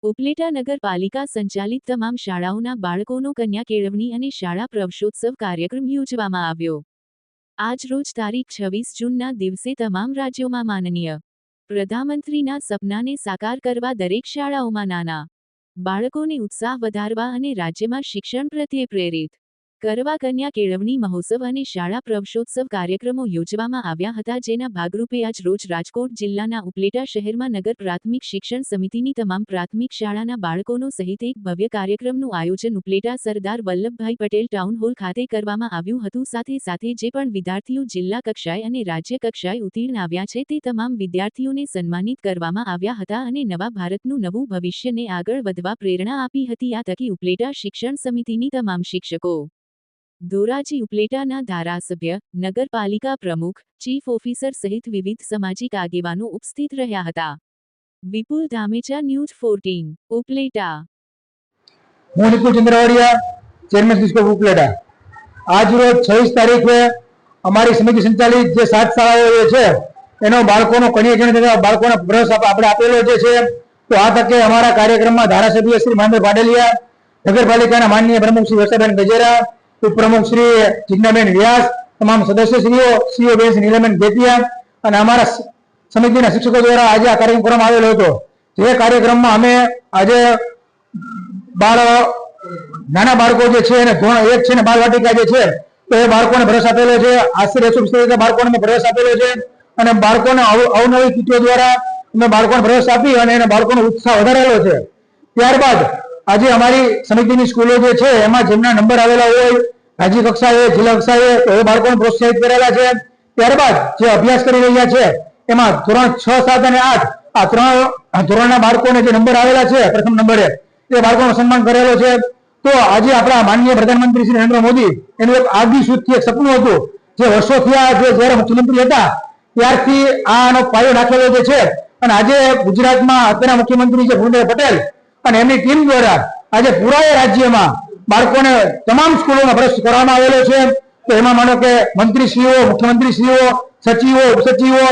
ઉપલેટા નગરપાલિકા સંચાલિત તમામ શાળાઓના બાળકોનો કન્યા કેળવણી અને શાળા પ્રવેશોત્સવ કાર્યક્રમ યોજવામાં આવ્યો। આજ રોજ તારીખ 26 જૂનના દિવસે તમામ રાજ્યોમાં માનનીય પ્રધાનમંત્રીના સપનાને સાકાર કરવા દરેક શાળાઓમાં નાના બાળકોને ઉત્સાહ વધારવા અને રાજ્યમાં શિક્ષણ પ્રત્યે પ્રેરિત કરવા કન્યા કેળવણી મહોત્સવ અને શાળા પ્રવેશોત્સવ કાર્યક્રમો યોજવામાં આવ્યા હતા, જેના ભાગરૂપે આજ રોજ રાજકોટ જિલ્લાના ઉપલેટા શહેરમાં નગર પ્રાથમિક શિક્ષણ સમિતિની તમામ પ્રાથમિક શાળાના બાળકોનો સહિત એક ભવ્ય કાર્યક્રમનું આયોજન ઉપલેટા સરદાર વલ્લભભાઈ પટેલ ટાઉન હોલ ખાતે કરવામાં આવ્યું હતું। સાથે સાથે જે પણ વિદ્યાર્થીઓ જિલ્લા કક્ષાએ અને રાજ્ય કક્ષાએ ઉત્તીર્ણ આવ્યા છે તે તમામ વિદ્યાર્થીઓને સન્માનિત કરવામાં આવ્યા હતા અને નવા ભારતનું નવું ભવિષ્યને આગળ વધવા પ્રેરણા આપી હતી। આ તકે ઉપલેટા શિક્ષણ સમિતિની તમામ શિક્ષકો, ધોરાજી ઉપલેટાના ધારાસભ્ય, નગરપાલિકા પ્રમુખ, ચીફ ઓફિસર સહિત વિવિધ સામાજિક આગેવાનો ઉપસ્થિત રહ્યા હતા। વિપુલ ધામેચા, ન્યૂઝ 14, ઉપલેટા। હું નિકુલ ચંદ્રવાડિયા, ચેરમેન સ્કૂલ ઉપલેટા। આજ રોજ 26 તારીખે અમારી સમિતિ સંચાલિત જે 7 શાળાઓ છે એનો બાળકોનો કન્યા કેળવણી બાળકોને પ્રવેશ આપણે આપેલો જે છે, તો આ તકે અમારા કાર્યક્રમમાં ધારાસભ્ય શ્રી મહેન્દ્ર પાડલિયા, નગરપાલિકાના માનનીય પ્રમુખ શ્રી વર્ષાબેન ગજેરા, ઉપપ્રમુખ શ્રી જિજ્ઞાબેન વ્યાસ, તમામ સદસ્યશ્રીઓ, સીઓ બેન શ્રી નીલમબેન ગેતિયા અને અમારા સમિતિના શિક્ષકો દ્વારા આજે આ કાર્યક્રમ કરવામાં આવેલો હતો। જે કાર્યક્રમમાં અમે આજે નાના બાળકો જે છે એને ધોરણ 1 છે ને બાળવાટિકા જે છે તો એ બાળકોને પ્રવેશ આપેલો છે। આશરે 140 બાળકોને પ્રવેશ આપેલો છે અને બાળકોને અવનવી કીટો દ્વારા અમે બાળકોને પ્રવેશ આપી અને એને બાળકોનો ઉત્સાહ વધારેલો છે। ત્યારબાદ આજે અમારી સમિતિની સ્કૂલો જે છે એમાં જેમના નંબર આવેલા હોય રાજ્ય કક્ષાએ, જિલ્લા કક્ષાએ, તો એ બાળકોને પ્રોત્સાહિત કરેલા છે। ત્યારબાદ જે અભ્યાસ કરી રહ્યા છે એમાં ધોરણ 6, 7 અને 8 આ 3 ધોરણના બાળકોને જે નંબર આવેલા છે પ્રથમ નંબરે એ બાળકોનું સન્માન કરેલો છે। તો આજે આપણા માનનીય પ્રધાનમંત્રી શ્રી નરેન્દ્ર મોદી એનું એક આગવી સૂઝથી એક સપનું હતું જે વર્ષોથી જ્યારે મુખ્યમંત્રી હતા ત્યારથી આનો પાયો નાખેલો જે છે અને આજે ગુજરાતમાં અત્યારના મુખ્યમંત્રી છે ભૂપેન્દ્ર પટેલ અને એમની ટીમ દ્વારા આજે પૂરા રાજ્યમાં બાળકોને તમામ સ્કૂલોમાં પ્રવેશ કરવામાં આવેલો છે। તો એમાં માનો કે મંત્રીશ્રીઓ, મુખ્યમંત્રીશ્રીઓ, સચિવો, ઉપસચિવો,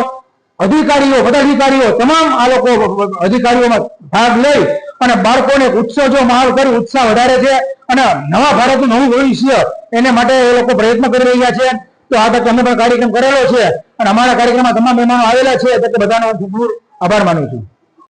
અધિકારીઓ, પદાધિકારીઓ તમામ આ લોકો અધિકારીઓમાં ભાગ લઈ અને બાળકોને ઉત્સવ જો માહોલ કરી ઉત્સાહ વધારે છે અને નવા ભારતનું નવું ભવિષ્ય એને માટે એ લોકો પ્રયત્ન કરી રહ્યા છે। તો આ તકે અમે પણ કાર્યક્રમ કરેલો છે અને અમારા કાર્યક્રમમાં તમામ મહેમાનો આવેલા છે, તો બધાનો ખૂબ આભાર માનું છું।